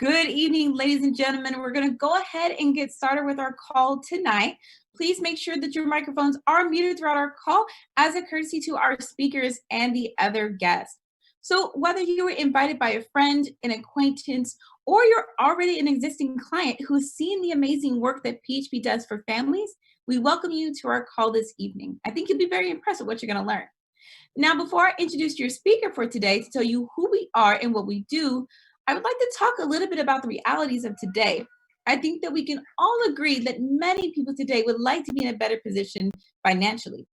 Good evening, ladies and gentlemen. We're going to go ahead and get started with our call tonight. Please make sure that your microphones are muted throughout our call as a courtesy to our speakers and the other guests. So whether you were invited by a friend, an acquaintance, or you're already an existing client who's seen the amazing work that PHP does for families, we welcome you to our call this evening. I think you'll be very impressed with what you're going to learn. Now, before I introduce your speaker for today to tell you who we are and what we do, I would like to talk a little bit about the realities of today. I think that we can all agree that many people today would like to be in a better position financially.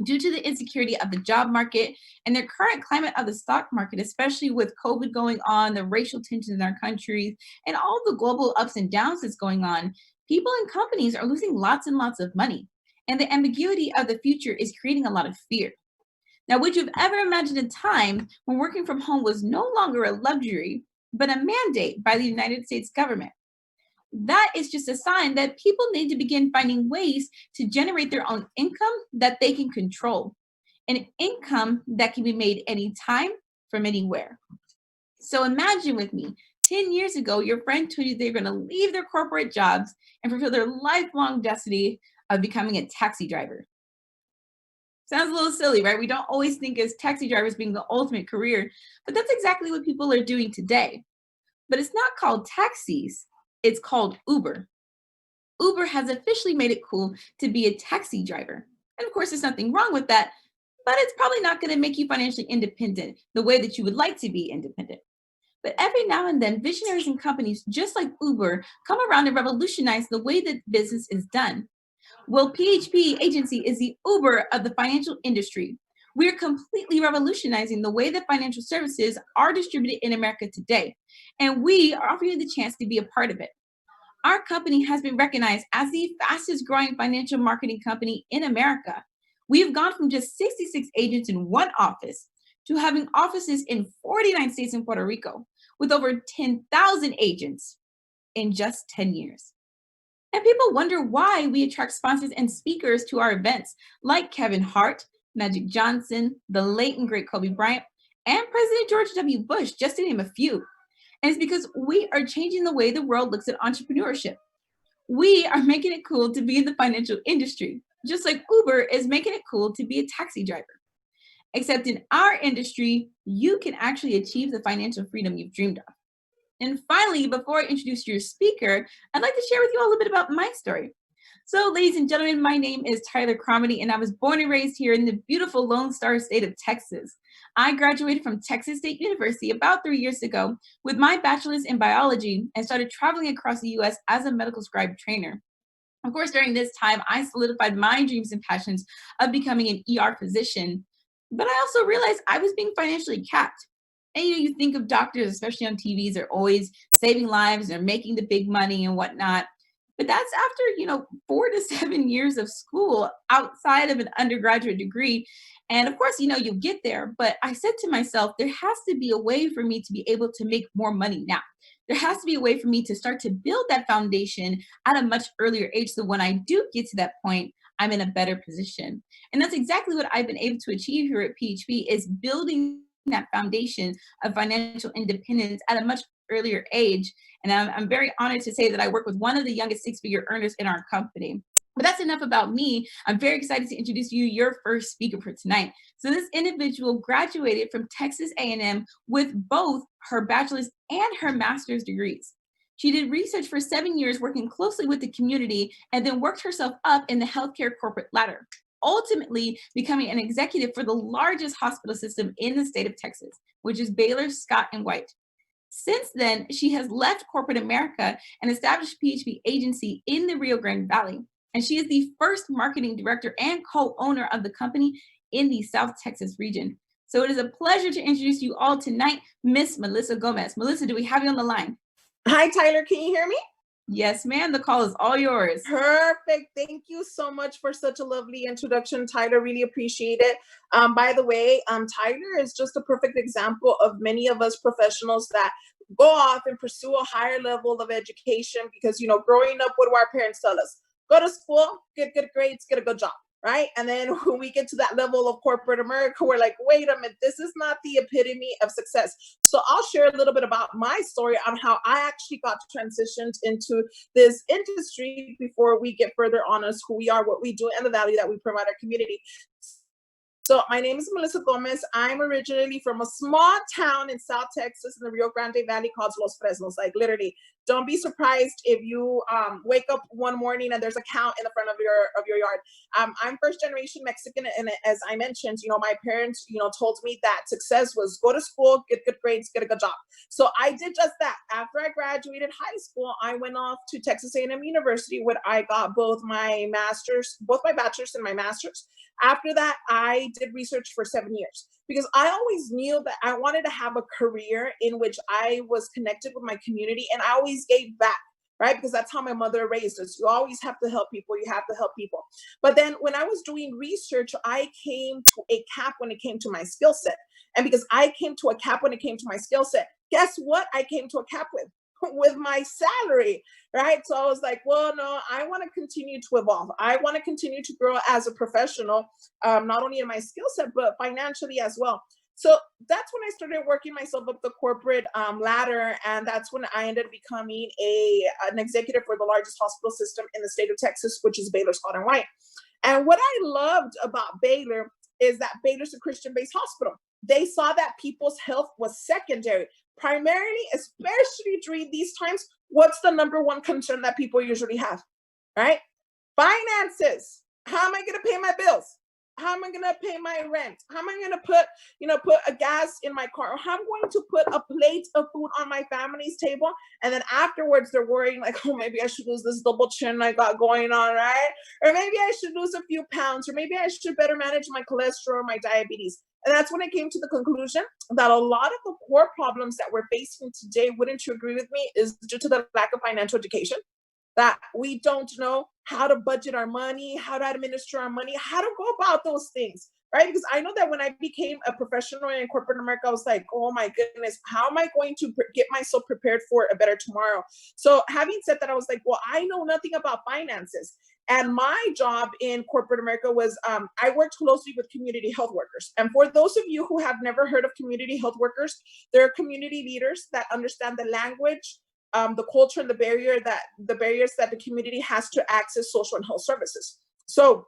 Due to the insecurity of the job market and the current climate of the stock market, especially with COVID going on, the racial tensions in our countries, and all the global ups and downs that's going on, people and companies are losing lots and lots of money. And the ambiguity of the future is creating a lot of fear. Now, would you have ever imagined a time when working from home was no longer a luxury, but a mandate by the United States government? That is just a sign that people need to begin finding ways to generate their own income that they can control, an income that can be made anytime from anywhere. So imagine with me, 10 years ago, your friend told you they're going to leave their corporate jobs and fulfill their lifelong destiny of becoming a taxi driver. Sounds a little silly, right? We don't always think as taxi drivers being the ultimate career, but that's exactly what people are doing today. But it's not called taxis, it's called Uber. Uber has officially made it cool to be a taxi driver. And of course, there's nothing wrong with that, but it's probably not going to make you financially independent the way that you would like to be independent. But every now and then, visionaries and companies just like Uber come around and revolutionize the way that business is done. Well, PHP Agency is the Uber of the financial industry. We're completely revolutionizing the way that financial services are distributed in America today, and we are offering you the chance to be a part of it. Our company has been recognized as the fastest growing financial marketing company in America. We've gone from just 66 agents in one office to having offices in 49 states and Puerto Rico, with over 10,000 agents in just 10 years. And people wonder why we attract sponsors and speakers to our events, like Kevin Hart, Magic Johnson, the late and great Kobe Bryant, and President George W. Bush, just to name a few. And it's because we are changing the way the world looks at entrepreneurship. We are making it cool to be in the financial industry, just like Uber is making it cool to be a taxi driver. Except in our industry, you can actually achieve the financial freedom you've dreamed of. And finally, before I introduce your speaker, I'd like to share with you all a little bit about my story. So, ladies and gentlemen, my name is Tyler Cromedy, and I was born and raised here in the beautiful Lone Star State of Texas. I graduated from Texas State University about 3 years ago with my bachelor's in biology and started traveling across the US as a medical scribe trainer. Of course, during this time, I solidified my dreams and passions of becoming an ER physician, but I also realized I was being financially capped. And you think of doctors, especially on TVs, they're always saving lives, they're making the big money and whatnot. But that's after, 4 to 7 years of school outside of an undergraduate degree. And of course, you get there. But I said to myself, there has to be a way for me to be able to make more money now. There has to be a way for me to start to build that foundation at a much earlier age. So when I do get to that point, I'm in a better position. And that's exactly what I've been able to achieve here at PHP is building that foundation of financial independence at a much earlier age. And I'm very honored to say that I work with one of the youngest six-figure earners in our company. But that's enough about me. I'm very excited to introduce you your first speaker for tonight. So this individual graduated from Texas A&M with both her bachelor's and her master's degrees. She did research for 7 years, working closely with the community, and then worked herself up in the healthcare corporate ladder, ultimately becoming an executive for the largest hospital system in the state of Texas, which is Baylor Scott and White. Since then, she has left corporate America and established PHP Agency in the Rio Grande Valley. And she is the first marketing director and co-owner of the company in the South Texas region. So it is a pleasure to introduce you all tonight, Miss Melissa Gomez. Melissa, do we have you on the line? Hi, Tyler. Can you hear me? Yes, ma'am. The call is all yours. Perfect. Thank you so much for such a lovely introduction, Tyler. Really appreciate it. By the way, Tyler is just a perfect example of many of us professionals that go off and pursue a higher level of education because, growing up, what do our parents tell us? Go to school, get good grades, get a good job. right? And then when we get to that level of corporate America, we're like, wait a minute, this is not the epitome of success. So I'll share a little bit about my story on how I actually got transitioned into this industry before we get further on us who we are, what we do, and the value that we provide our community. So my name is Melissa Gomez. I'm originally from a small town in South Texas in the Rio Grande Valley called Los Fresnos. Like literally, don't be surprised if you wake up one morning and there's a cow in the front of your yard. I'm first generation Mexican, and as I mentioned, my parents, told me that success was go to school, get good grades, get a good job. So I did just that. After I graduated high school, I went off to Texas A&M University, where I got both my bachelor's and my master's. After that, I did research for 7 years because I always knew that I wanted to have a career in which I was connected with my community, and I always gave back, right? Because that's how my mother raised us. You always have to help people. You have to help people. But then when I was doing research, I came to a cap when it came to my skill set. And because I came to a cap when it came to my skill set, guess what I came to a cap with? With my salary, right? So I was like, well, no, I want to continue to evolve. I want to continue to grow as a professional, not only in my skill set, but financially as well. So that's when I started working myself up the corporate ladder. And that's when I ended up becoming an executive for the largest hospital system in the state of Texas, which is Baylor Scott and White. And what I loved about Baylor is that Baylor's a Christian-based hospital. They saw that people's health was secondary. Primarily, especially during these times, what's the number one concern that people usually have, right? Finances. How am I going to pay my bills? How am I going to pay my rent? How am I going to put a gas in my car? Or how am I going to put a plate of food on my family's table? And then afterwards, they're worrying like, oh, maybe I should lose this double chin I got going on, right? Or maybe I should lose a few pounds, or maybe I should better manage my cholesterol or my diabetes. And that's when I came to the conclusion that a lot of the core problems that we're facing today, wouldn't you agree with me, is due to the lack of financial education. That we don't know how to budget our money, how to administer our money, how to go about those things, right? Because I know that when I became a professional in corporate America, I was like, oh my goodness, how am I going to get myself prepared for a better tomorrow? So having said that, I was like, well, I know nothing about finances. And my job in corporate America was I worked closely with community health workers. And for those of you who have never heard of community health workers, they're community leaders that understand the language, the culture, and the barriers that the community has to access social and health services. So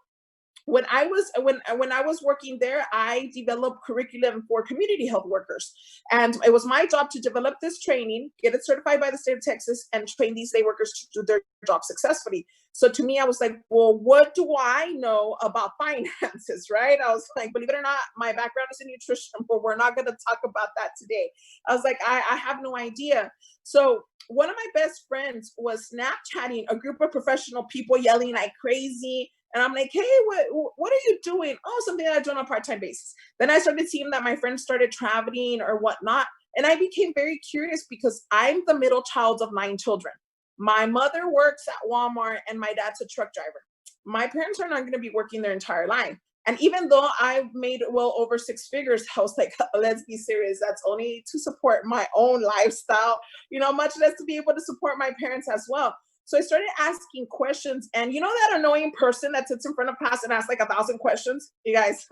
when I was working there, I developed curriculum for community health workers, and it was my job to develop this training, get it certified by the state of Texas, and train these lay workers to do their job successfully. So to me, I was like, well, what do I know about finances, right? I was like, believe it or not, my background is in nutrition, but we're not going to talk about that today. I was like, I have no idea. So one of my best friends was Snapchatting a group of professional people yelling like crazy. And I'm like, hey, what are you doing? Oh, something that I do on a part-time basis. Then I started seeing that my friends started traveling or whatnot. And I became very curious because I'm the middle child of 9 children. My mother works at Walmart and my dad's a truck driver. My parents are not going to be working their entire life. And even though I've made well over 6 figures, I was like, let's be serious. That's only to support my own lifestyle, much less to be able to support my parents as well. So I started asking questions, and that annoying person that sits in front of class and asks like 1,000 questions? You guys,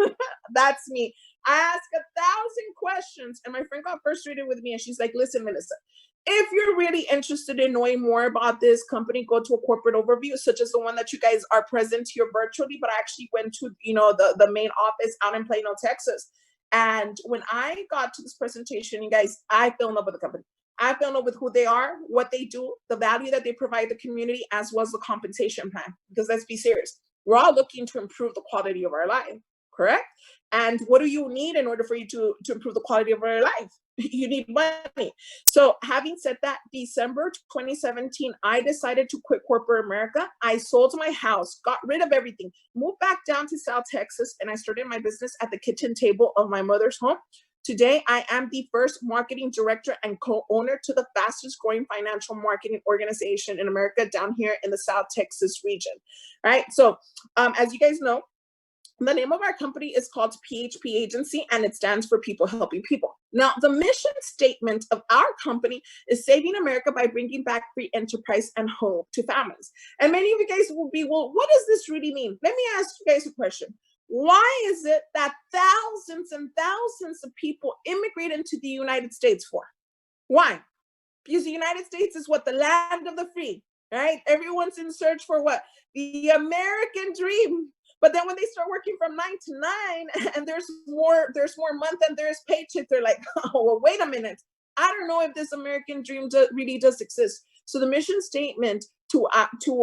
that's me. I asked 1,000 questions, and my friend got frustrated with me, and she's like, listen, Melissa, if you're really interested in knowing more about this company, go to a corporate overview, such as the one that you guys are present here virtually, but I actually went to, the main office out in Plano, Texas. And when I got to this presentation, you guys, I fell in love with the company. I fell in love with who they are, what they do, the value that they provide the community, as well as the compensation plan. Because let's be serious, we're all looking to improve the quality of our life, correct? And what do you need in order for you to improve the quality of your life? You need money. So having said that, December 2017, I decided to quit corporate America. I sold my house, got rid of everything, moved back down to South Texas, and I started my business at the kitchen table of my mother's home. Today, I am the first marketing director and co-owner to the fastest growing financial marketing organization in America down here in the South Texas region, right? So as you guys know, The name of our company is called PHP Agency, and it stands for People Helping People. Now, the mission statement of our company is saving America by bringing back free enterprise and hope to families. And many of you guys will be, well, what does this really mean? Let me ask you guys a question. Why is it that thousands and thousands of people immigrate into the United States for? Why? Because the United States is what? The land of the free, right? Everyone's in search for what? The American dream. But then when they start working from 9 to 9 and there's more month than there's paycheck, they're like, oh, well, wait a minute. I don't know if this American dream really does exist. So the mission statement to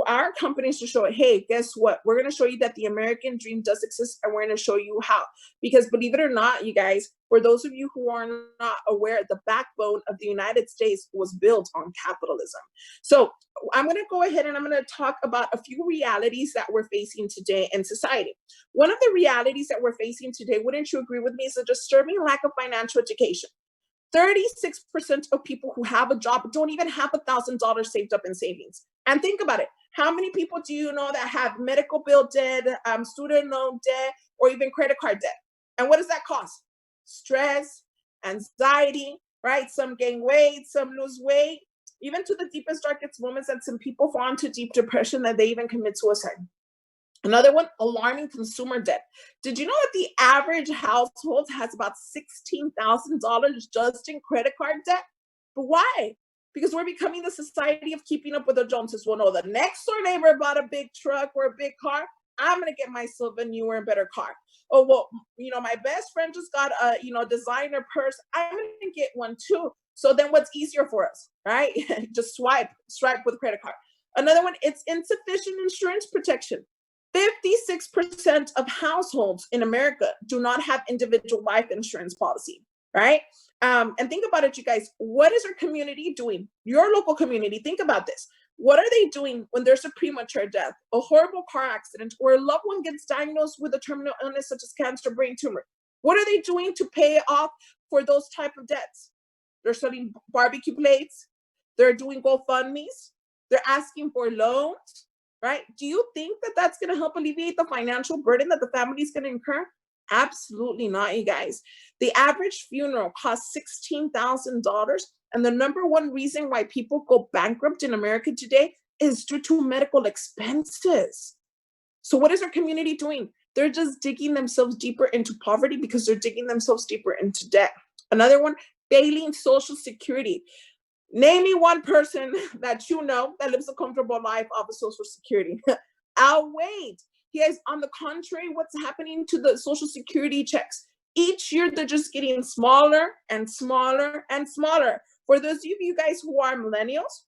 our companies to show, hey, guess what? We're going to show you that the American dream does exist, and we're going to show you how. Because believe it or not, you guys, for those of you who are not aware, the backbone of the United States was built on capitalism. So I'm going to go ahead and I'm going to talk about a few realities that we're facing today in society. One of the realities that we're facing today, wouldn't you agree with me, is a disturbing lack of financial education. 36% of people who have a job don't even have $1,000 saved up in savings. And think about it. How many people do you know that have medical bill debt, student loan debt, or even credit card debt? And what does that cost? Stress, anxiety, right? Some gain weight, some lose weight, even to the deepest, darkest moments that some people fall into deep depression that they even commit suicide. Another one, alarming consumer debt. Did you know that the average household has about $16,000 just in credit card debt? But why? Because we're becoming the society of keeping up with the Joneses. Well, no, the next door neighbor bought a big truck or a big car. I'm going to get myself a newer and better car. Oh, well, my best friend just got a, designer purse. I'm going to get one too. So then what's easier for us, right? Just swipe with credit card. Another one, it's insufficient insurance protection. 56% of households in America do not have individual life insurance policy, right? And think about it, you guys. What is our community doing? Your local community, think about this. What are they doing when there's a premature death, a horrible car accident, or a loved one gets diagnosed with a terminal illness such as cancer, brain tumor? What are they doing to pay off for those type of debts? They're selling barbecue plates. They're doing GoFundMes. They're asking for loans. Right? Do you think that that's going to help alleviate the financial burden that the family is going to incur? Absolutely not, you guys. The average funeral costs $16,000. And the number one reason why people go bankrupt in America today is due to medical expenses. So what is our community doing? They're just digging themselves deeper into poverty because they're digging themselves deeper into debt. Another one, failing Social Security. Name me one person that you know that lives a comfortable life off of Social Security. I'll wait. Yes, on the contrary, what's happening to the Social Security checks? Each year, they're just getting smaller and smaller and smaller. For those of you guys who are millennials,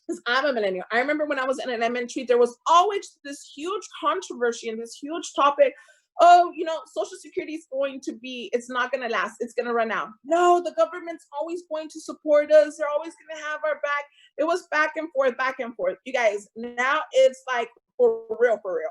because I'm a millennial, I remember when I was in elementary, there was always this huge controversy and this huge topic. Oh, Social Security is going to be, it's not going to last. It's going to run out. No, the government's always going to support us. They're always going to have our back. It was back and forth, back and forth. You guys, now it's like for real, for real.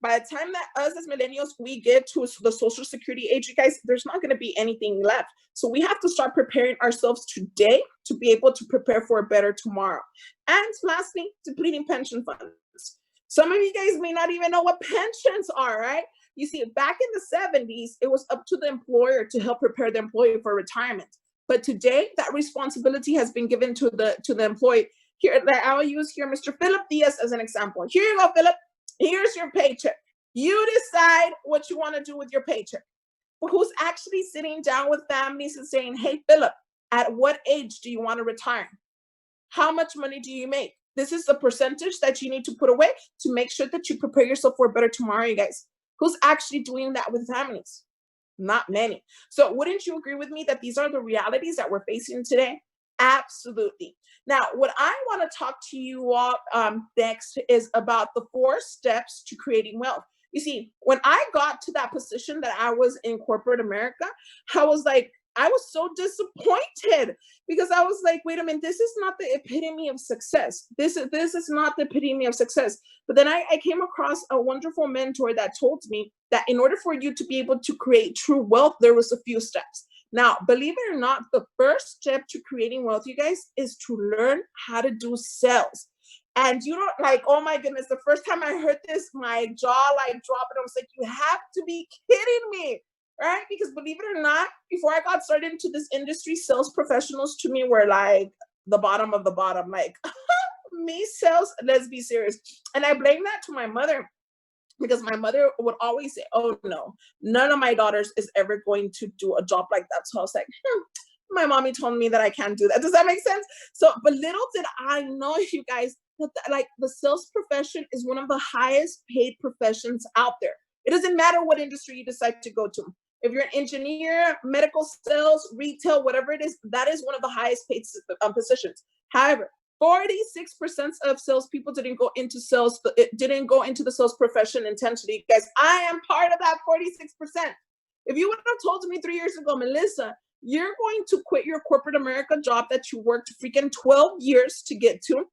By the time that us as millennials, we get to the Social Security age, you guys, there's not going to be anything left. So we have to start preparing ourselves today to be able to prepare for a better tomorrow. And lastly, depleting pension funds. Some of you guys may not even know what pensions are, right? You see, back in the 70s, it was up to the employer to help prepare the employee for retirement. But today, that responsibility has been given to the employee. Here, I'll use here Mr. Philip Diaz as an example. Here you go, Philip. Here's your paycheck. You decide what you want to do with your paycheck. But who's actually sitting down with families and saying, hey, Philip, at what age do you want to retire? How much money do you make? This is the percentage that you need to put away to make sure that you prepare yourself for a better tomorrow, you guys. Who's actually doing that with families? Not many. So wouldn't you agree with me that these are the realities that we're facing today? Absolutely. Now, what I want to talk to you all next is about the 4 steps to creating wealth. You see, when I got to that position that I was in corporate America, I was so disappointed because I was like, wait a minute, this is not the epitome of success. This is not the epitome of success. But then I came across a wonderful mentor that told me that in order for you to be able to create true wealth, there was a few steps. Now, believe it or not, the first step to creating wealth, you guys, is to learn how to do sales. And you don't like, oh my goodness, the first time I heard this, my jaw like dropped, and I was like, you have to be kidding me, right? Because believe it or not, before I got started into this industry, sales professionals to me were like the bottom of the bottom. Like, me sales, let's be serious. And I blame that to my mother, because my mother would always say, oh no, none of my daughters is ever going to do a job like that. So I was like, my mommy told me that I can't do that. Does that make sense? So, but little did I know, you guys, that like the sales profession is one of the highest paid professions out there. It doesn't matter what industry you decide to go to. If you're an engineer, medical sales, retail, whatever it is, that is one of the highest paid positions. However, 46% of salespeople didn't go into sales, didn't go into the sales profession intentionally. Guys, I am part of that 46%. If you would have told me 3 years ago, Melissa, you're going to quit your corporate America job that you worked freaking 12 years to get to,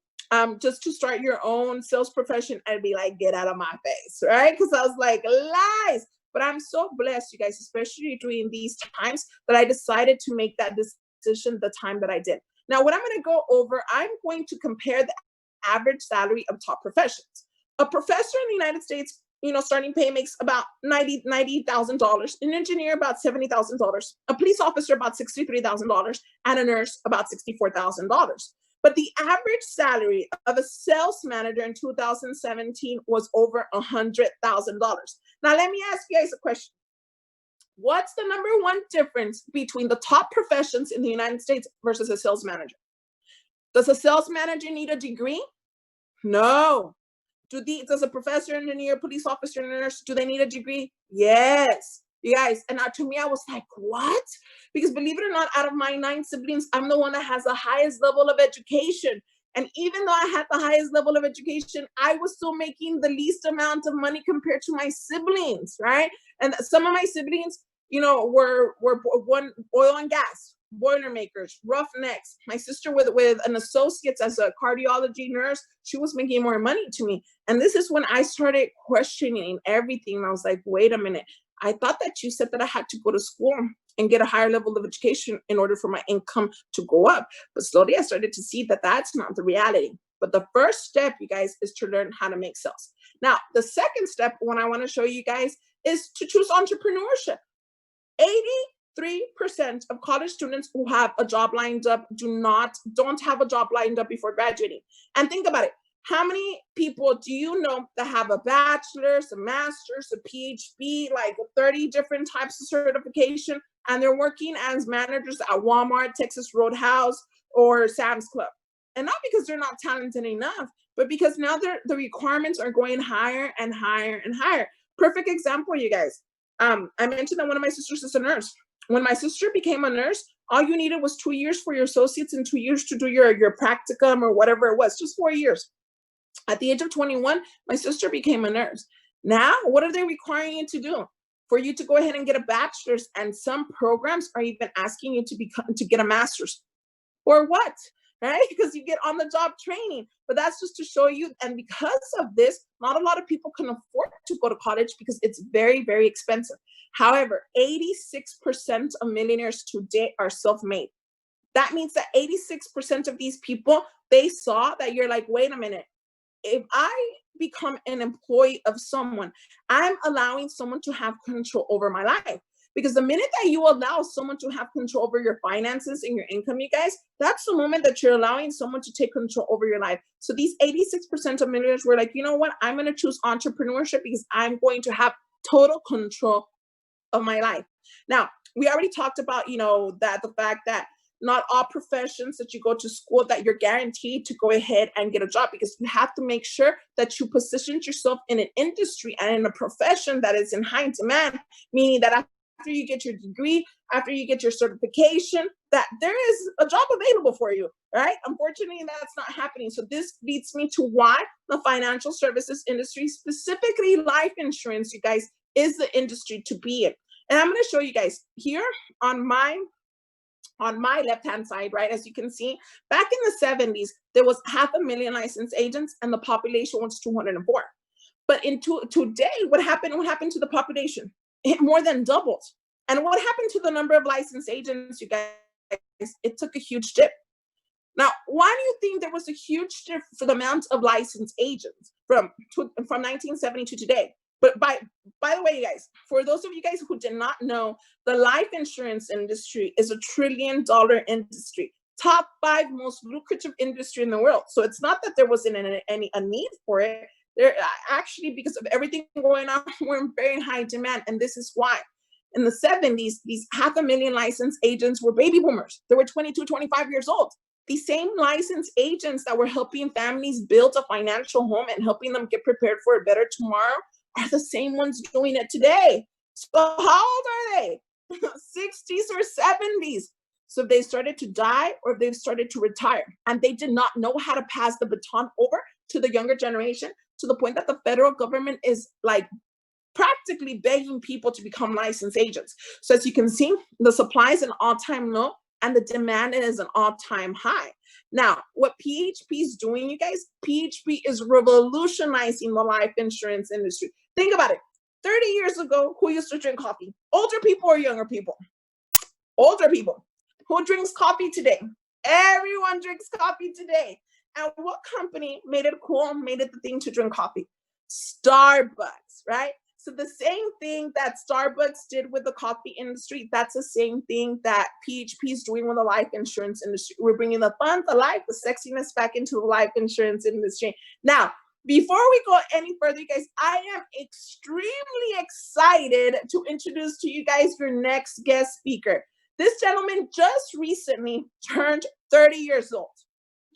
just to start your own sales profession, I'd be like, get out of my face, right? Because I was like, lies. But I'm so blessed, you guys, especially during these times, that I decided to make that decision the time that I did. Now, what I'm going to go over, I'm going to compare the average salary of top professions. A professor in the United States, starting pay makes about $90,000, an engineer about $70,000, a police officer about $63,000, and a nurse about $64,000. But the average salary of a sales manager in 2017 was over $100,000. Now, let me ask you guys a question. What's the number one difference between the top professions in the United States versus a sales manager? Does a sales manager need a degree? No. Does a professor, engineer, police officer, nurse, do they need a degree? Yes. You guys, and to me, I was like, what? Because believe it or not, out of my 9 siblings, I'm the one that has the highest level of education. And even though I had the highest level of education, I was still making the least amount of money compared to my siblings, right? And some of my siblings, were one oil and gas, Boilermakers, Roughnecks. My sister with an associate's as a cardiology nurse, she was making more money to me. And this is when I started questioning everything. And I was like, wait a minute. I thought that you said that I had to go to school and get a higher level of education in order for my income to go up. But slowly I started to see that that's not the reality. But the first step, you guys, is to learn how to make sales. Now, the second step, what I want to show you guys, is to choose entrepreneurship. 83% of college students who have a job lined up don't have a job lined up before graduating. And think about it. How many people do you know that have a bachelor's, a master's, a PhD, like 30 different types of certification, and they're working as managers at Walmart, Texas Roadhouse, or Sam's Club? And not because they're not talented enough, but because now the requirements are going higher and higher and higher. Perfect example, you guys. I mentioned that one of my sisters is a nurse. When my sister became a nurse, all you needed was 2 years for your associates and 2 years to do your practicum or whatever it was, just 4 years. At the age of 21, my sister became a nurse. Now, what are they requiring you to do? For you to go ahead and get a bachelor's, and some programs are even asking you to get a master's. For what? Right? Because you get on the job training. But that's just to show you. And because of this, not a lot of people can afford to go to college because it's very, very expensive. However, 86% of millionaires today are self-made. That means that 86% of these people, they saw that you're like, wait a minute. If I become an employee of someone, I'm allowing someone to have control over my life. Because the minute that you allow someone to have control over your finances and your income, you guys, that's the moment that you're allowing someone to take control over your life. So these 86% of millionaires were like, you know what? I'm going to choose entrepreneurship because I'm going to have total control of my life. Now, we already talked about, the fact that not all professions that you go to school that you're guaranteed to go ahead and get a job, because you have to make sure that you position yourself in an industry and in a profession that is in high demand, meaning that after you get your degree, after you get your certification, that there is a job available for you, right? Unfortunately, that's not happening. So this leads me to why the financial services industry, specifically life insurance, you guys, is the industry to be in. And I'm going to show you guys here on my left-hand side, right? As you can see, back in the 70s, there was 500,000 licensed agents and the population was 204. But today, what happened to the population? It more than doubled. And what happened to the number of licensed agents, you guys? It took a huge dip. Now, why do you think there was a huge difference for the amount of licensed agents from 1970 to today? But by the way, you guys, for those of you guys who did not know, the life insurance industry is a $1 trillion industry, top 5 most lucrative industry in the world. So it's not that there wasn't any a need for it. There actually, because of everything going on, we're in very high demand, and this is why. In the 70s, these 500,000 licensed agents were baby boomers. They were 22, 25 years old. The same licensed agents that were helping families build a financial home and helping them get prepared for a better tomorrow are the same ones doing it today. So how old are they? 60s or 70s. So they started to die or they've started to retire. And they did not know how to pass the baton over to the younger generation, to the point that the federal government is like practically begging people to become licensed agents. So as you can see, the supply is an all-time low and the demand is an all-time high. Now, what PHP is doing, you guys, PHP is revolutionizing the life insurance industry. Think about it. 30 years ago, who used to drink coffee? Older people or younger people? Older people. Who drinks coffee today? Everyone drinks coffee today. And what company made it cool, made it the thing to drink coffee? Starbucks, right? So the same thing that Starbucks did with the coffee industry, that's the same thing that PHP is doing with the life insurance industry. We're bringing the fun, the life, the sexiness back into the life insurance industry. Now, before we go any further, you guys, I am extremely excited to introduce to you guys your next guest speaker. This gentleman just recently turned 30 years old.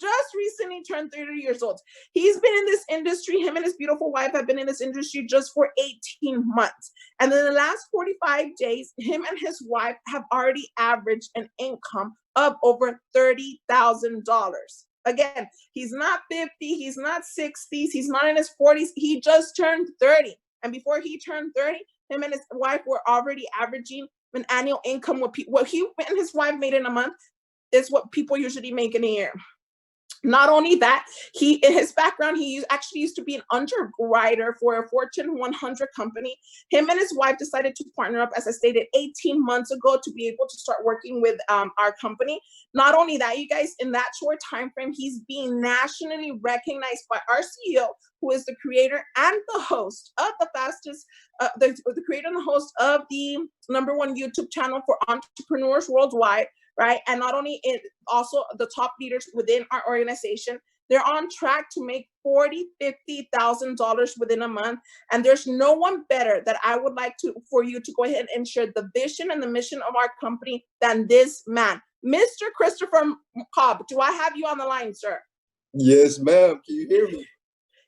Just recently turned 30 years old. He's been in this industry, him and his beautiful wife have been in this industry just for 18 months. And in the last 45 days, him and his wife have already averaged an income of over $30,000. Again, he's not 50, he's not 60s, he's not in his 40s, he just turned 30. And before he turned 30, him and his wife were already averaging an annual income. What he and his wife made in a month is what people usually make in a year. Not only that, in his background, he actually used to be an underwriter for a Fortune 100 company. Him and his wife decided to partner up, as I stated, 18 months ago to be able to start working with our company. Not only that, you guys, in that short time frame, he's being nationally recognized by our CEO, who is the creator and the host of the creator and the host of the #1 YouTube channel for entrepreneurs worldwide. Right. And not only also the top leaders within our organization, they're on track to make $40,000, $50,000 within a month. And there's no one better that I would like for you to go ahead and share the vision and the mission of our company than this man, Mr. Christopher Cobb. Do I have you on the line, sir? Yes, ma'am. Can you hear me?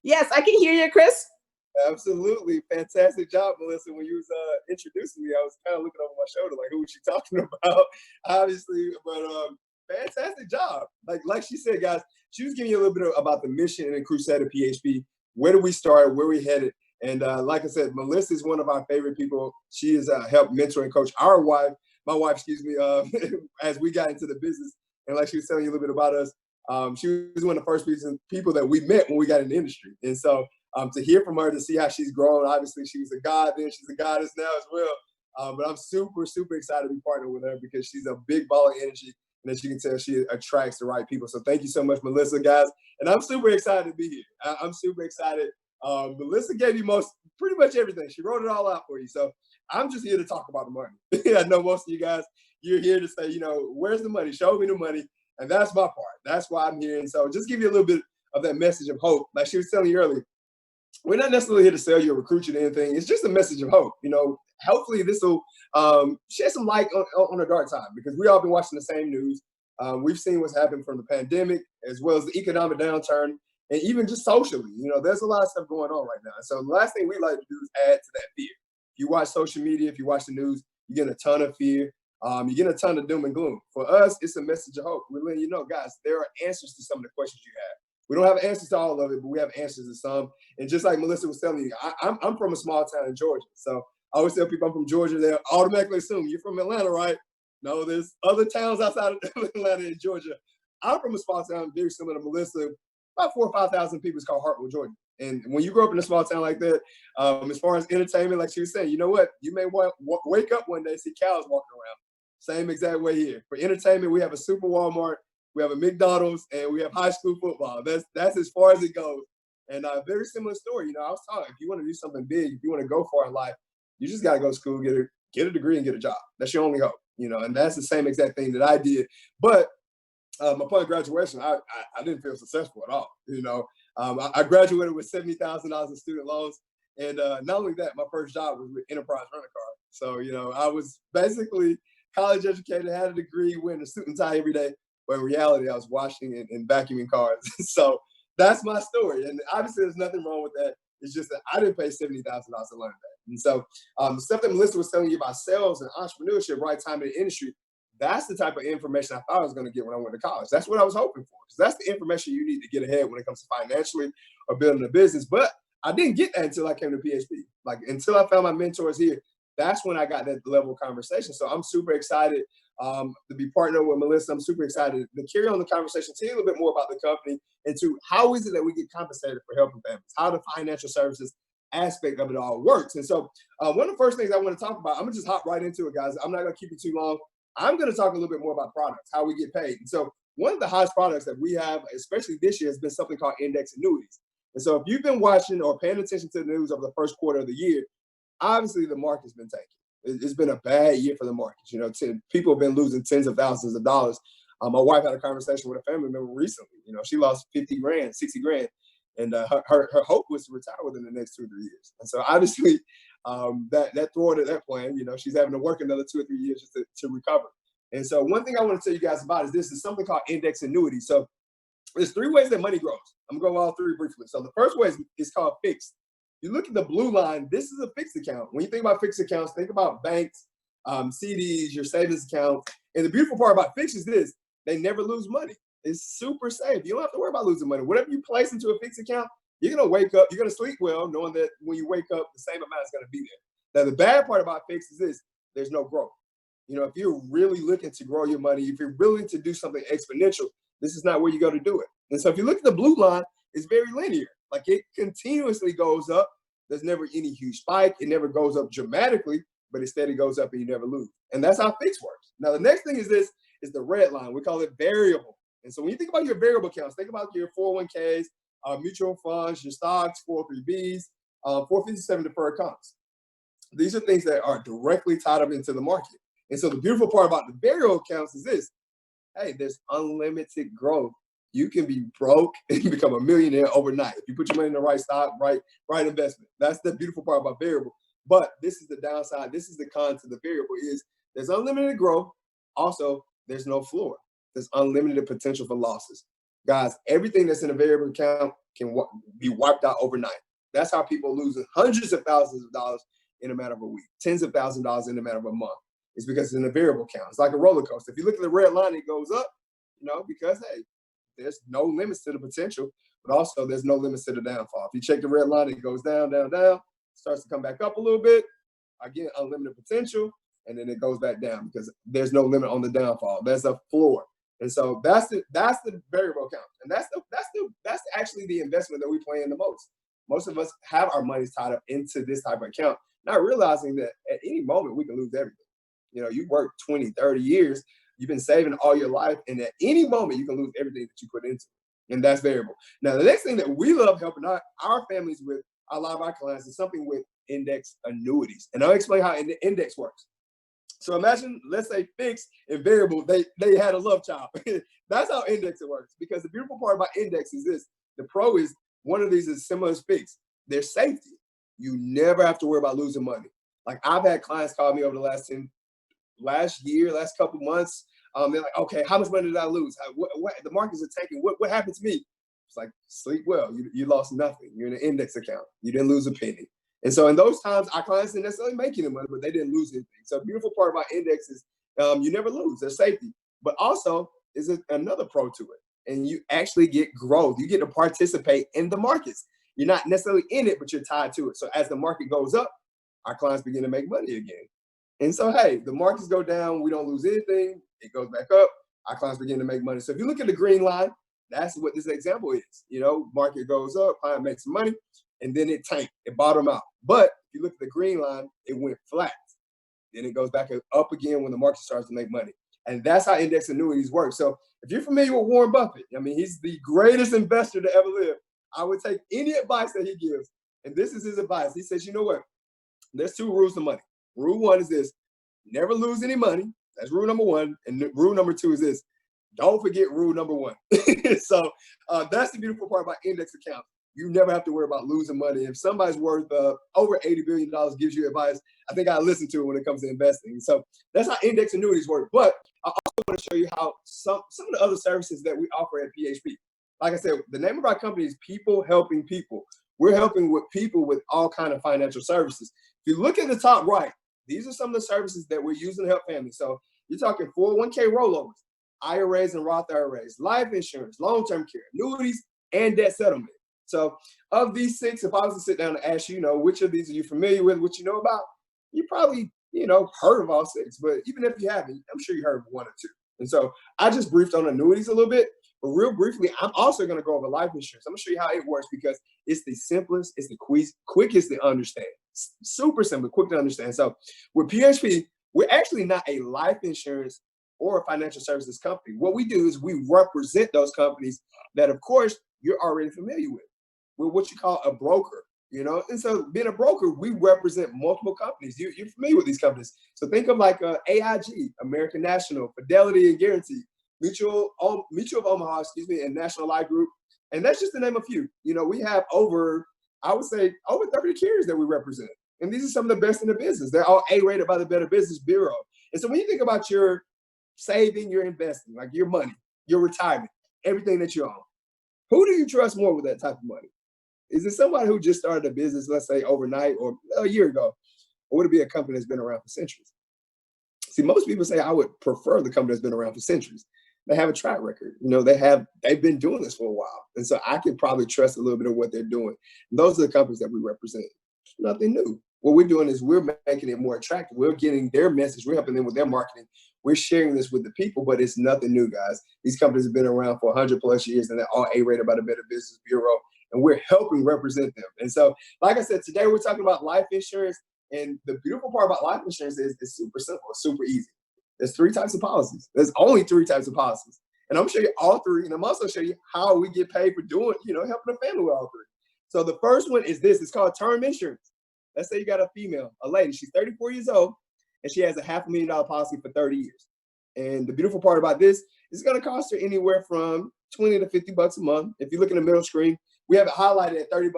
Yes, I can hear you, Chris. Absolutely. Fantastic job, Melissa. When you was introducing me, I was kind of looking over my shoulder like, who was she talking about? Obviously, but fantastic job. Like she said, guys, she was giving you a little bit about the mission and crusade of PHP. Where do we start? Where we headed? And like I said, Melissa is one of our favorite people. She has helped mentor and coach my wife, excuse me, as we got into the business. And like she was telling you a little bit about us, she was one of the first people that we met when we got in the industry. And so to hear from her, to see how she's grown, obviously she was a god then, she's a goddess now as well. But I'm super, super excited to be partnered with her because she's a big ball of energy. And as you can tell, she attracts the right people. So thank you so much, Melissa, guys. And I'm super excited to be here. I'm super excited. Melissa gave you pretty much everything. She wrote it all out for you. So I'm just here to talk about the money. I know most of you guys, you're here to say, where's the money? Show me the money. And that's my part. That's why I'm here. And so just give you a little bit of that message of hope. Like she was telling you earlier, we're not necessarily here to sell you or recruit you to anything. It's just a message of hope. Hopefully this will shed some light on a dark time, because we all been watching the same news. We've seen what's happened from the pandemic, as well as the economic downturn, and even just socially. There's a lot of stuff going on right now. So the last thing we like to do is add to that fear. If you watch social media, if you watch the news, you get a ton of fear. You get a ton of doom and gloom. For us, it's a message of hope. We're letting you know, guys, there are answers to some of the questions you have. We don't have answers to all of it, but we have answers to some. And just like Melissa was telling you, I'm from a small town in Georgia. So I always tell people I'm from Georgia, they automatically assume you're from Atlanta, right? No, there's other towns outside of Atlanta and Georgia. I'm from a small town very similar to Melissa. About 4,000 or 5,000 people. It's called Hartwell, Georgia. And when you grow up in a small town like that, as far as entertainment, like she was saying, you know what? You may wake up one day and see cows walking around. Same exact way here. For entertainment, we have a super Walmart. we have a McDonald's, and we have high school football. That's as far as it goes. And a very similar story. You know, I was talking, if you want to do something big, if you want to go far in life, you just got to go to school, get a degree, and get a job. That's your only hope, you know, and that's the same exact thing that I did. But upon graduation, I didn't feel successful at all. You know, I graduated with $70,000 in student loans. And not only that, my first job was with Enterprise Rent-A-Car. So, you know, I was basically college educated, had a degree, wearing a suit and tie every day. But in reality, I was washing and vacuuming cars. So that's my story. And obviously, there's nothing wrong with that. It's just that I didn't pay $70,000 to learn that. And so the stuff that Melissa was telling you about sales and entrepreneurship, right time in the industry, that's the type of information I thought I was going to get when I went to college. That's what I was hoping for. Because that's the information you need to get ahead when it comes to financially or building a business. But I didn't get that until I came to PHP. Like, until I found my mentors here, that's when I got that level of conversation. So I'm super excited to be partnered with Melissa. I'm super excited to carry on the conversation, tell you a little bit more about the company, and to how is it that we get compensated for helping families, how the financial services aspect of it all works. And so one of the first things I want to talk about, I'm going to just hop right into it, guys. I'm not going to keep it too long. I'm going to talk a little bit more about products, how we get paid. And so one of the hottest products that we have, especially this year, has been something called index annuities. And so if you've been watching or paying attention to the news over the first quarter of the year, obviously the market's been tanking. It's been a bad year for the markets. You know, people have been losing tens of thousands of dollars. My wife had a conversation with a family member recently. You know, she lost 50 grand, 60 grand. And her hope was to retire within the next 2 or 3 years. And so obviously that thwarted that plan. You know, she's having to work another 2 or 3 years just to recover. And so one thing I want to tell you guys about is this is something called index annuity. So there's 3 ways that money grows. I'm going to go all 3 briefly. So the first way is called fixed. You look at the blue line, this is a fixed account. When you think about fixed accounts, think about banks, CDs, your savings account. And the beautiful part about fixed is this, they never lose money. It's super safe. You don't have to worry about losing money. Whatever you place into a fixed account, you're going to wake up, you're going to sleep well, knowing that when you wake up, the same amount is going to be there. Now, the bad part about fixed is this, there's no growth. You know, if you're really looking to grow your money, if you're willing to do something exponential, this is not where you go to do it. And so if you look at the blue line, it's very linear. Like, it continuously goes up. There's never any huge spike. It never goes up dramatically, but instead it goes up and you never lose. And that's how fixed works. Now, the next thing is this, is the red line. We call it variable. And so when you think about your variable accounts, think about your 401ks, mutual funds, your stocks, 403bs, 457 deferred accounts. These are things that are directly tied up into the market. And so the beautiful part about the variable accounts is this, hey, there's unlimited growth. You can be broke and become a millionaire overnight if you put your money in the right stock, right investment. That's the beautiful part about variable. But this is the downside. This is the con to the variable is there's unlimited growth. Also, there's no floor. There's unlimited potential for losses. Guys, everything that's in a variable account can be wiped out overnight. That's how people lose hundreds of thousands of dollars in a matter of a week, tens of thousands of dollars in a matter of a month. It's because it's in a variable account. It's like a roller coaster. If you look at the red line, it goes up, you know, because, hey, there's no limits to the potential, but also there's no limits to the downfall. If you check the red line, it goes down, down, down, starts to come back up a little bit. Again, unlimited potential, and then it goes back down because there's no limit on the downfall. There's a floor. And so that's the variable account. And that's actually the investment that we play in the most. Most of us have our money tied up into this type of account, not realizing that at any moment we can lose everything. You know, you work 20, 30 years, you've been saving all your life, and at any moment you can lose everything that you put into it. And that's variable. Now, the next thing that we love helping our families with, a lot of our clients, is something with index annuities. And I'll explain how the index works. So imagine, let's say fixed and variable, they had a love child. That's how index works. Because the beautiful part about index is this, the pro is one of these is similar as fixed. There's safety. You never have to worry about losing money. Like, I've had clients call me over the last couple months. They're like, okay, how much money did I lose? What the markets are tanking. What happened to me? It's like, sleep well. You lost nothing. You're in an index account. You didn't lose a penny. And so in those times, our clients didn't necessarily make any money, but they didn't lose anything. So the beautiful part about index is you never lose. There's safety. But also, is another pro to it. And you actually get growth. You get to participate in the markets. You're not necessarily in it, but you're tied to it. So as the market goes up, our clients begin to make money again. And so, hey, the markets go down, we don't lose anything, it goes back up, our clients begin to make money. So if you look at the green line, that's what this example is. You know, market goes up, client makes some money, and then it tanked, it bottomed out. But if you look at the green line, it went flat. Then it goes back up again when the market starts to make money. And that's how index annuities work. So if you're familiar with Warren Buffett, I mean, he's the greatest investor to ever live. I would take any advice that he gives. And this is his advice. He says, you know what? There's 2 rules to money. Rule 1 is this: never lose any money. That's rule number 1. And rule number 2 is this: don't forget rule number 1. So that's the beautiful part about index accounts. You never have to worry about losing money. If somebody's worth over $80 billion gives you advice, I think I listen to it when it comes to investing. So that's how index annuities work. But I also want to show you how some of the other services that we offer at PHP. Like I said, the name of our company is People Helping People. We're helping with people with all kind of financial services. If you look at the top right, these are some of the services that we're using to help families. So you're talking 401k rollovers, IRAs and Roth IRAs, life insurance, long-term care, annuities, and debt settlement. So of these 6, if I was to sit down and ask you, which of these are you familiar with, what you know about, you probably, heard of all 6. But even if you haven't, I'm sure you heard of 1 or 2. And so I just briefed on annuities a little bit. But real briefly, I'm also going to go over life insurance. I'm going to show you how it works because it's the simplest, it's the quickest to understand. Super simple, quick to understand. So with PHP, we're actually not a life insurance or a financial services company. What we do is we represent those companies that, of course, you're already familiar with. We're what you call a broker, And so being a broker, we represent multiple companies. You're familiar with these companies. So think of like AIG, American National, Fidelity and Guarantee, Mutual of Omaha, and National Life Group. And that's just to name a few. We have over 30 carriers that we represent. And these are some of the best in the business. They're all A-rated by the Better Business Bureau. And so when you think about your saving, your investing, like your money, your retirement, everything that you own, who do you trust more with that type of money? Is it somebody who just started a business, let's say overnight or a year ago? Or would it be a company that's been around for centuries? See, most people say I would prefer the company that's been around for centuries. They have a track record. They've been doing this for a while. And so I could probably trust a little bit of what they're doing. And those are the companies that we represent. It's nothing new. What we're doing is we're making it more attractive. We're getting their message. We're helping them with their marketing. We're sharing this with the people, but it's nothing new, guys. These companies have been around for 100 plus years and they're all A-rated by the Better Business Bureau. And we're helping represent them. And so, like I said, today we're talking about life insurance. And the beautiful part about life insurance is it's super simple. It's super easy. There's 3 types of policies. There's only 3 types of policies. And I'm going to show you all 3. And I'm also show you how we get paid for doing, helping a family with all 3. So the first one is this. It's called term insurance. Let's say you got a female, a lady. She's 34 years old, and she has a $500,000 policy for 30 years. And the beautiful part about this is it's going to cost her anywhere from $20 to $50 a month. If you look in the middle screen, we have it highlighted at $30.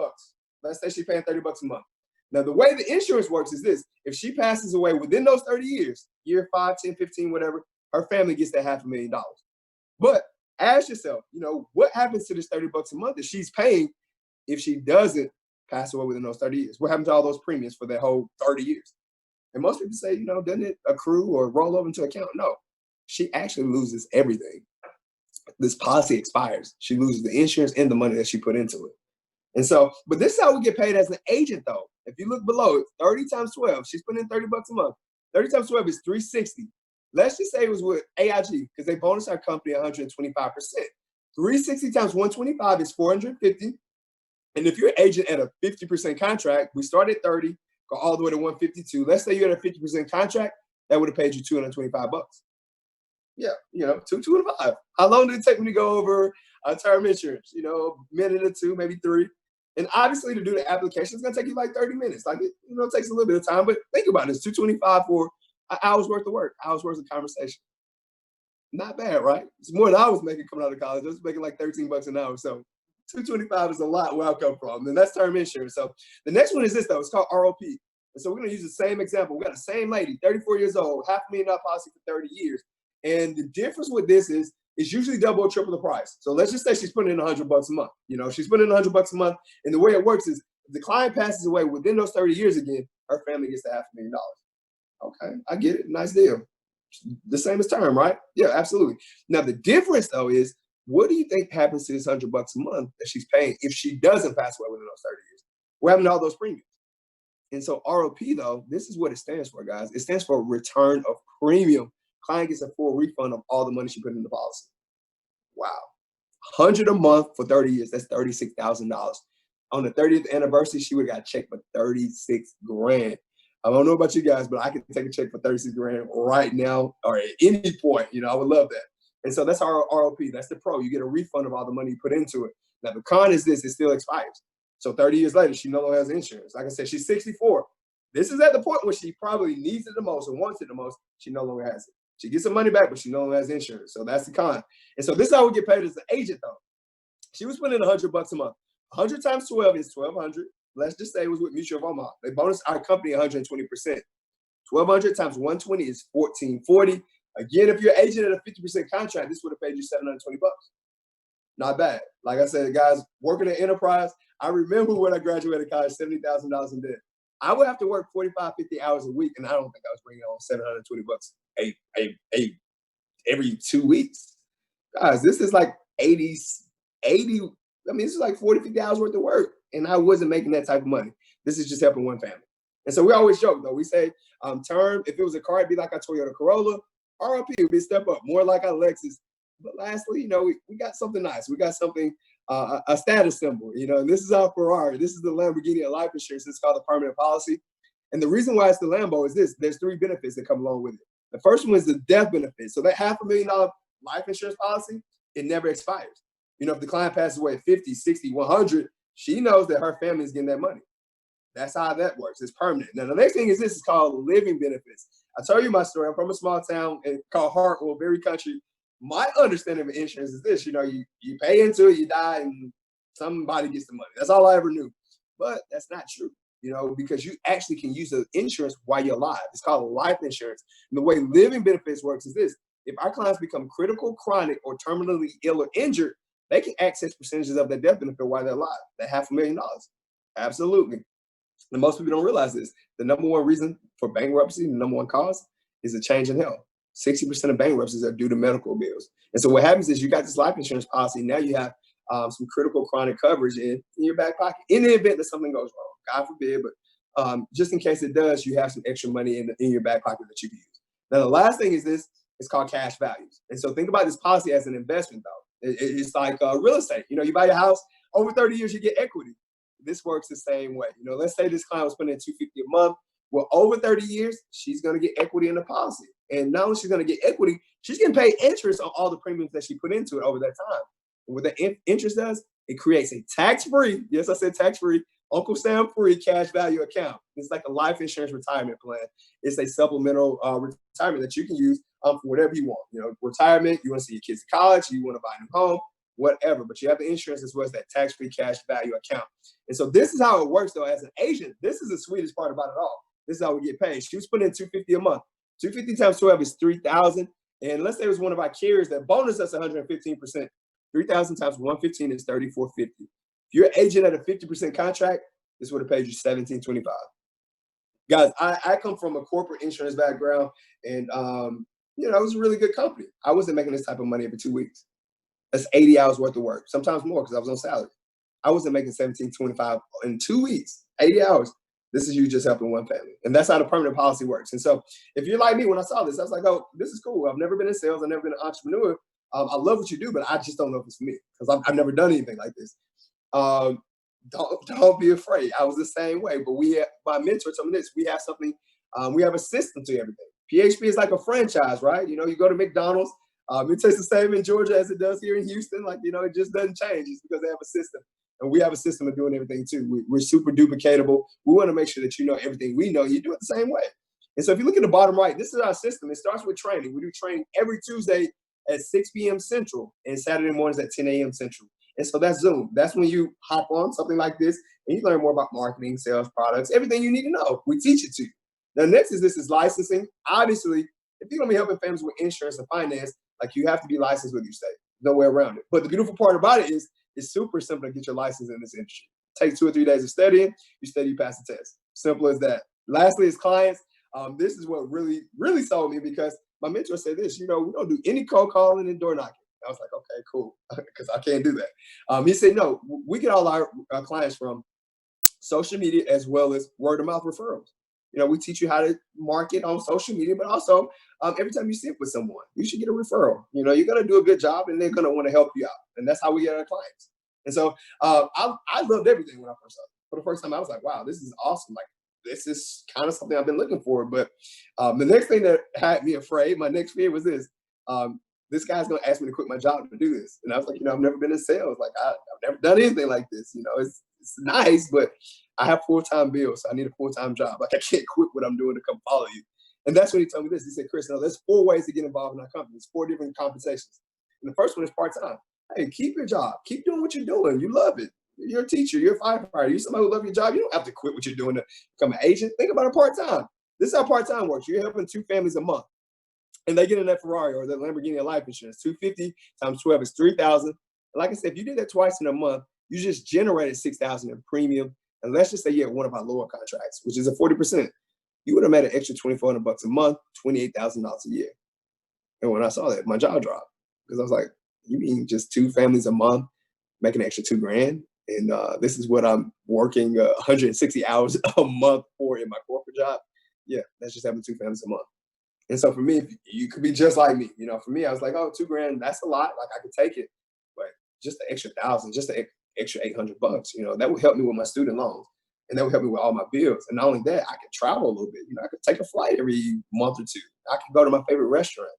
Let's say she's paying $30 a month. Now, the way the insurance works is this. If she passes away within those 30 years, year 5, 10, 15, whatever, her family gets that $500,000. But ask yourself, what happens to this $30 a month that she's paying if she doesn't pass away within those 30 years? What happens to all those premiums for that whole 30 years? And most people say, doesn't it accrue or roll over into account? No, she actually loses everything. This policy expires. She loses the insurance and the money that she put into it. And so, but this is how we get paid as an agent, though. If you look below, 30 times 12, she's putting in $30 a month. 30 times 12 is $360. Let's just say it was with AIG because they bonus our company 125%. 360 times 125 is 450. And if you're an agent at a 50% contract, we start at 30, go all the way to 152. Let's say you had a 50% contract, that would have paid you $225. Yeah, 225. How long did it take me to go over term insurance? A minute or 2, maybe 3. And obviously to do the application, it's gonna take you like 30 minutes. Like it takes a little bit of time, but think about it. It's $225 for an hour's worth of work, hour's worth of conversation. Not bad, right? It's more than I was making coming out of college. I was making like $13 an hour. So $225 is a lot where I come from. And that's term insurance. So the next one is this though, it's called ROP. And so we're gonna use the same example. We got the same lady, 34 years old, $500,000 policy for 30 years. And the difference with this is it's usually double or triple the price. So let's just say she's putting in $100 a month. She's putting in $100 a month. And the way it works is if the client passes away within those 30 years again, her family gets the $500,000. Okay, I get it. Nice deal. The same as term, right? Yeah, absolutely. Now the difference though is, what do you think happens to this $100 a month that she's paying if she doesn't pass away within those 30 years? We're having all those premiums. And so ROP though, this is what it stands for, guys. It stands for return of premium. Client gets a full refund of all the money she put in the policy. Wow. $100 a month for 30 years. That's $36,000. On the 30th anniversary, she would have got a check for $36 grand. I don't know about you guys, but I can take a check for 36 grand right now or at any point. You know, I would love that. And so that's our ROP. That's the pro. You get a refund of all the money you put into it. Now, the con is this, it still expires. So 30 years later, she no longer has insurance. Like I said, she's 64. This is at the point where she probably needs it the most and wants it the most. She no longer has it. She gets some money back, but she no longer has insurance. So that's the con. And so this is how we get paid as an agent, though. She was putting in $100 a month. 100 times 12 is 1,200. Let's just say it was with Mutual of Omaha. They bonus our company 120%. 1,200 times 120 is 1,440. Again, if you're agent at a 50% contract, this would have paid you $720. Not bad. Like I said, guys, working at Enterprise, I remember when I graduated college, $70,000 in debt. I would have to work 45, 50 hours a week, and I don't think I was bringing home $720 every 2 weeks. Guys, this is like 80, this is like 40, 50 hours worth of work, and I wasn't making that type of money. This is just helping one family. And so we always joke, though. We say term, if it was a car, it'd be like a Toyota Corolla. ROP would be a step up, more like our Lexus. But lastly, you know, we got something nice. We got something, a status symbol, you know, and this is our Ferrari. This is the Lamborghini of life insurance. It's called a permanent policy. And the reason why it's the Lambo is this. There's 3 benefits that come along with it. The first one is the death benefit. So that $500,000 life insurance policy, it never expires. You know, if the client passes away at 50, 60, 100, she knows that her family is getting that money. That's how that works. It's permanent. Now, the next thing is this is called living benefits. I tell you my story. I'm from a small town called Hartwell, very country. My understanding of insurance is this, you know, you pay into it, you die, and somebody gets the money. That's all I ever knew. But that's not true, you know, because you actually can use the insurance while you're alive. It's called life insurance. And the way living benefits works is this. If our clients become critical, chronic, or terminally ill or injured, they can access percentages of their death benefit while they're alive. That $500,000. Absolutely. And most people don't realize this. The number one reason for bankruptcy, the number one cause, is a change in health. 60% of bankruptcies are due to medical bills. And so what happens is you got this life insurance policy. Now you have some critical chronic coverage in your back pocket in the event that something goes wrong. God forbid, but just in case it does, you have some extra money in your back pocket that you can use. Now, the last thing is this. It's called cash values. And so think about this policy as an investment, though. It's like real estate. You know, you buy your house, over 30 years, you get equity. This works the same way. You know, let's say this client was putting in $250 a month. Well, over 30 years, she's going to get equity in the policy. And not only she's going to get equity, she's going to pay interest on all the premiums that she put into it over that time. And what that interest does, it creates a tax-free, yes, I said tax-free, Uncle Sam free cash value account. It's like a life insurance retirement plan. It's a supplemental retirement that you can use for whatever you want. You know, retirement, you want to see your kids to college, you want to buy a new home, whatever. But you have the insurance as well as that tax-free cash value account. And so this is how it works, though. As an agent, this is the sweetest part about it all. This is how we get paid. She was putting in $250 a month. 250 times 12 is 3,000. And let's say it was one of our carriers that bonus us 115%. 3,000 times 115 is 3,450. If you're an agent at a 50% contract, this would have paid you $1,725. Guys, I come from a corporate insurance background, and you know, it was a really good company. I wasn't making this type of money every 2 weeks. That's 80 hours worth of work, sometimes more because I was on salary. I wasn't making $1,725 in 2 weeks, 80 hours. This is you just helping one family. And that's how the permanent policy works. And so if you're like me, when I saw this, I was like, oh, this is cool. I've never been in sales. I've never been an entrepreneur. I love what you do, but I just don't know if it's for me because I've never done anything like this. Don't be afraid. I was the same way. But my mentor told me this. We have something, we have a system to everything. PHP is like a franchise, right? You know, you go to McDonald's. It tastes the same in Georgia as it does here in Houston. Like, you know, it just doesn't change. It's because they have a system. And we have a system of doing everything too. We're super duplicatable. We want to make sure that you know everything we know. You do it the same way. And so if you look at the bottom right, this is our system. It starts with training. We do training every Tuesday at 6 p.m. Central and Saturday mornings at 10 a.m. Central. And so that's Zoom. That's when you hop on something like this and you learn more about marketing, sales, products, everything you need to know. We teach it to you. Now, next is licensing. Obviously, if you're going to be helping families with insurance and finance, like you have to be licensed with your state. No way around it. But the beautiful part about it is it's super simple to get your license in this industry. Take 2 or 3 days of studying. You study, you pass the test. Simple as that. Lastly, as clients, this is what really, really sold me because my mentor said this, you know, we don't do any cold calling and door knocking. I was like, okay, cool, because I can't do that. He said, no, we get all our clients from social media as well as word of mouth referrals. You know, we teach you how to market on social media, but also every time you sit with someone, you should get a referral. You know, you're going to do a good job and they're going to want to help you out. And that's how we get our clients. And so I loved everything when I first saw it. For the first time, I was like, wow, this is awesome. Like, this is kind of something I've been looking for. But the next thing that had me afraid, my next fear was this. This guy's gonna ask me to quit my job to do this. And I was like, I've never been in sales. Like I've never done anything like this. It's nice, but I have full-time bills, so I need a full-time job. Like I can't quit what I'm doing to come follow you. And that's when he told me this. He said, Chris, there's 4 ways to get involved in our company. There's 4 different compensations. And the first one is part-time. Hey, keep your job. Keep doing what you're doing. You love it. You're a teacher. You're a firefighter. You're somebody who loves your job. You don't have to quit what you're doing to become an agent. Think about it part-time. This is how part-time works. You're helping 2 families a month. And they get in that Ferrari or that Lamborghini of life insurance. 250 times 12 is 3,000. And like I said, if you did that twice in a month, you just generated 6,000 in premium. And let's just say you had one of our lower contracts, which is a 40%. You would have made an extra $2,400 a month, $28,000 a year. And when I saw that, my jaw dropped because I was like, you mean just 2 families a month making an extra $2,000? And this is what I'm working 160 hours a month for in my corporate job. Yeah, that's just having 2 families a month. And so for me, you could be just like me. For me, I was like, oh, $2,000, that's a lot. Like I could take it, but just the extra 1,000, just the extra $800, that would help me with my student loans. And that would help me with all my bills. And not only that, I could travel a little bit. I could take a flight every month or 2. I could go to my favorite restaurant.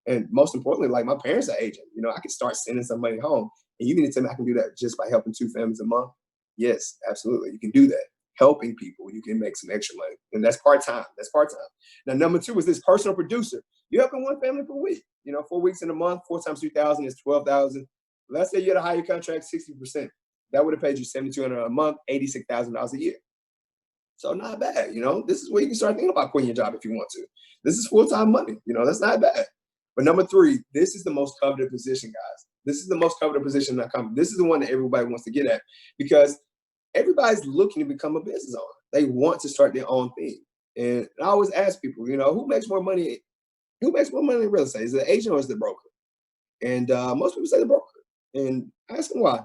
And most importantly, like my parents are aging. I could start sending some money home. And you mean to tell me I can do that just by helping 2 families a month? Yes, absolutely. You can do that. Helping people, you can make some extra money. And that's part-time. That's part-time. Now, number 2 is this personal producer. You're helping 1 family per week. 4 weeks in a month, 4 times 2,000 is 12,000. Let's say you had a higher contract, 60%. That would have paid you $7,200 a month, $86,000 a year. So not bad, This is where you can start thinking about quitting your job if you want to. This is full-time money, that's not bad. But number 3, this is the most coveted position, guys. This is the most coveted position in that company. This is the one that everybody wants to get at because everybody's looking to become a business owner. They want to start their own thing. And I always ask people, who makes more money? Who makes more money in real estate? Is it the agent or is it the broker? And most people say the broker. And I ask them why.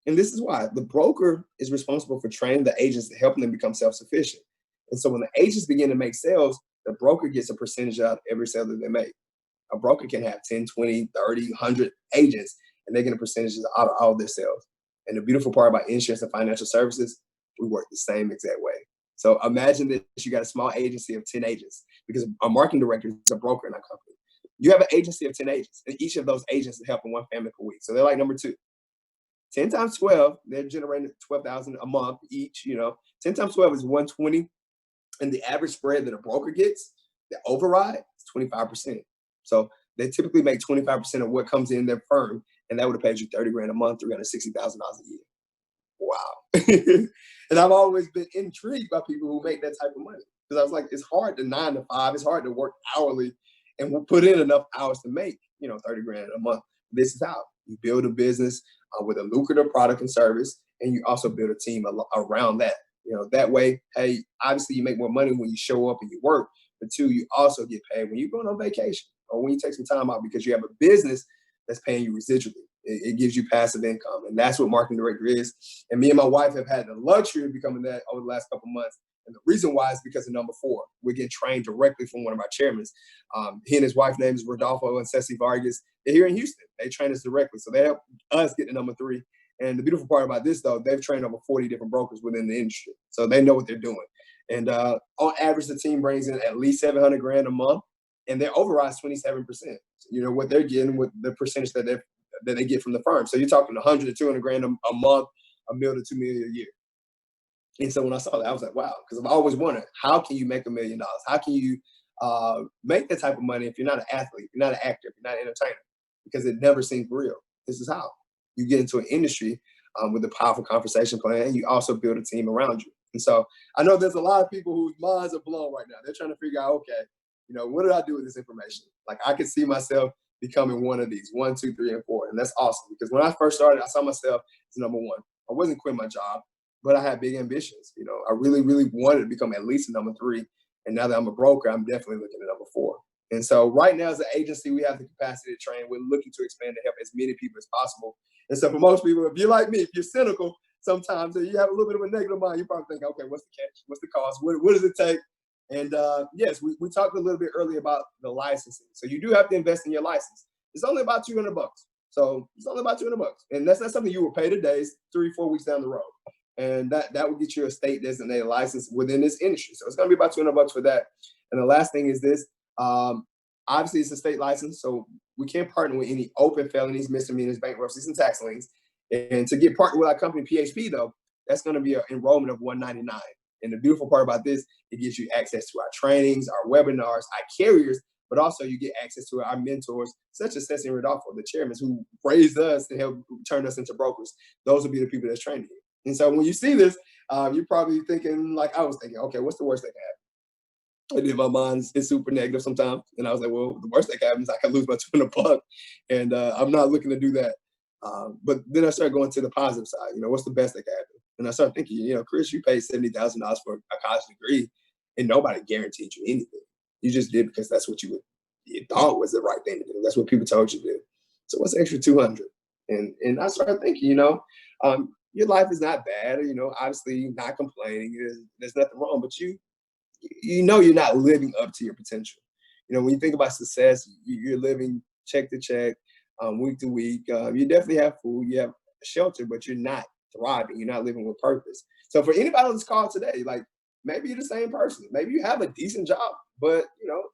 And this is why. The broker is responsible for training the agents to helping them become self-sufficient. And so when the agents begin to make sales, the broker gets a percentage out of every sale that they make. A broker can have 10, 20, 30, 100 agents, and they get a percentage out of all of their sales. And the beautiful part about insurance and financial services, we work the same exact way. So imagine that you got a small agency of 10 agents because a marketing director is a broker in our company. You have an agency of 10 agents, and each of those agents is helping 1 family per week. So they're like number 2. 10 times 12, they're generating 12,000 a month each, 10 times 12 is 120. And the average spread that a broker gets, the override, is 25%. So they typically make 25% of what comes in their firm. And that would have paid you $30,000 a month, $360,000 a year. Wow. And I've always been intrigued by people who make that type of money. Because I was like, it's hard to 9 to 5. It's hard to work hourly and we'll put in enough hours to make, $30,000 a month. This is how you build a business with a lucrative product and service. And you also build a team around that. That way, hey, obviously you make more money when you show up and you work. But 2, you also get paid when you're going on vacation or when you take some time out because you have a business that's paying you residually. It gives you passive income. And that's what marketing director is. And me and my wife have had the luxury of becoming that over the last couple of months. And the reason why is because of number 4. We're getting trained directly from one of our chairmen. He and his wife name is Rodolfo and Ceci Vargas. They're here in Houston. They train us directly. So they help us get to number 3. And the beautiful part about this, though, they've trained over 40 different brokers within the industry. So they know what they're doing. And on average, the team brings in at least $700,000 a month. And their override is 27%. What they're getting with the percentage that they get from the firm. So you're talking 100 to 200,000 a month, $1 million to $2 million a year. And so when I saw that, I was like, wow, because I've always wondered, how can you make $1 million? How can you make that type of money if you're not an athlete, if you're not an actor, if you're not an entertainer? Because it never seems real. This is how you get into an industry with a powerful conversation plan, and you also build a team around you. And so I know there's a lot of people whose minds are blown right now. They're trying to figure out, okay, what did I do with this information? Like I could see myself becoming one of these, 1, 2, 3, and 4. And that's awesome because when I first started, I saw myself as number 1. I wasn't quitting my job, but I had big ambitions. I really, really wanted to become at least a number 3. And now that I'm a broker, I'm definitely looking at number 4. And so right now as an agency, we have the capacity to train. We're looking to expand to help as many people as possible. And so for most people, if you're like me, if you're cynical, sometimes you have a little bit of a negative mind, you probably think, okay, what's the catch? What's the cost? What does it take? And yes, we talked a little bit earlier about the licensing. So you do have to invest in your license. It's only about $200. So it's only about $200. And that's not something you will pay today. It's 3-4 weeks down the road. And that will get you a state designated license within this industry. So it's going to be about $200 for that. And the last thing is this. Obviously, it's a state license, so we can't partner with any open felonies, misdemeanors, bankruptcies, and tax liens. And to get partnered with our company, PHP, though, that's going to be an enrollment of $199. And the beautiful part about this, it gives you access to our trainings, our webinars, our carriers, but also you get access to our mentors, such as Ceci and Rodolfo, the chairmen who raised us and helped turn us into brokers. Those will be the people that's training you. And so when you see this, you're probably thinking, like I was thinking, okay, what's the worst that can happen? And in my mind, it's super negative sometimes. And I was like, well, the worst that can happen is I can lose my $200. And I'm not looking to do that. But then I started going to the positive side. What's the best that can happen? And I started thinking, Chris, you paid $70,000 for a college degree, and nobody guaranteed you anything. You just did because that's what you thought was the right thing to do. That's what people told you to do. So what's the extra 200? And I started thinking, your life is not bad. Obviously not complaining. There's nothing wrong, but you're not living up to your potential. When you think about success, you're living check to check, week to week. You definitely have food, you have shelter, but you're not thriving. You're not living with purpose. So for anybody on this call today, like maybe you're the same person. Maybe you have a decent job, but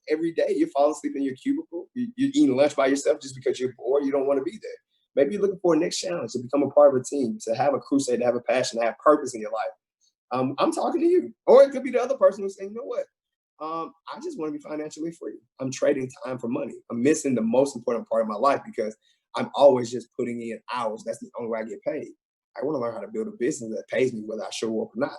every day you're falling asleep in your cubicle. You're eating lunch by yourself just because you're bored. You don't want to be there. Maybe you're looking for a next challenge, to become a part of a team, to have a crusade, to have a passion, to have purpose in your life. I'm talking to you. Or it could be the other person who's saying, you know what? I just want to be financially free. I'm trading time for money. I'm missing the most important part of my life because I'm always just putting in hours. That's the only way I get paid. I want to learn how to build a business that pays me whether I show up or not.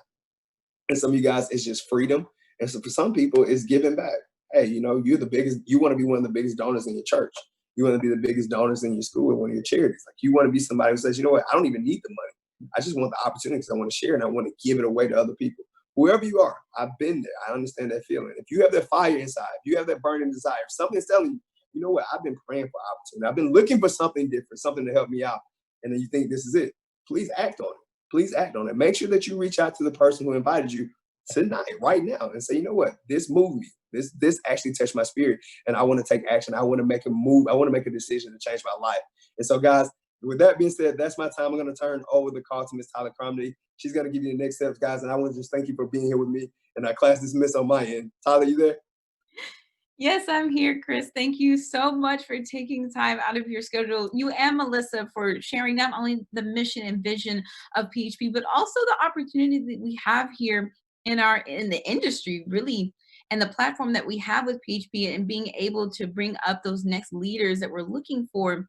And some of you guys, it's just freedom. And so for some people, it's giving back. Hey, you're the biggest, you want to be one of the biggest donors in your church. You want to be the biggest donors in your school and one of your charities. Like you want to be somebody who says, you know what, I don't even need the money. I just want the opportunity because I want to share and I want to give it away to other people. Whoever you are, I've been there. I understand that feeling. If you have that fire inside, if you have that burning desire, if something's telling you, you know what, I've been praying for opportunity. I've been looking for something different, something to help me out. And then you think this is it. Please act on it. Please act on it. Make sure that you reach out to the person who invited you tonight, right now, and say, you know what, this moved me. This actually touched my spirit, and I want to take action. I want to make a move. I want to make a decision to change my life. And so, guys, with that being said, that's my time. I'm going to turn over the call to Ms. Tyler Cromley. She's going to give you the next steps, guys. And I want to just thank you for being here with me. And class dismissed on my end. Tyler, you there? Yes, I'm here, Chris. Thank you so much for taking time out of your schedule. You and Melissa for sharing not only the mission and vision of PHP, but also the opportunity that we have here in the industry, really, and the platform that we have with PHP and being able to bring up those next leaders that we're looking for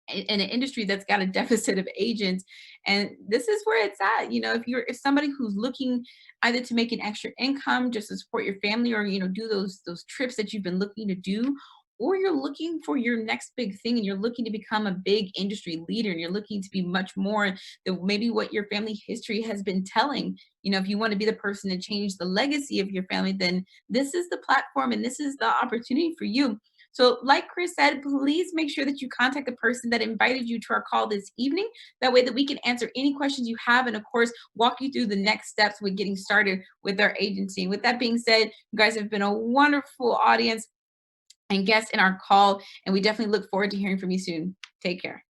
in an industry that's got a deficit of agents. And this is where it's at. If somebody who's looking either to make an extra income just to support your family, or do those trips that you've been looking to do, or you're looking for your next big thing and you're looking to become a big industry leader and you're looking to be much more than maybe what your family history has been telling. If you want to be the person to change the legacy of your family, then this is the platform and this is the opportunity for you. So like Chris said, please make sure that you contact the person that invited you to our call this evening. That way that we can answer any questions you have and, of course, walk you through the next steps with getting started with our agency. With that being said, you guys have been a wonderful audience and guests in our call, and we definitely look forward to hearing from you soon. Take care.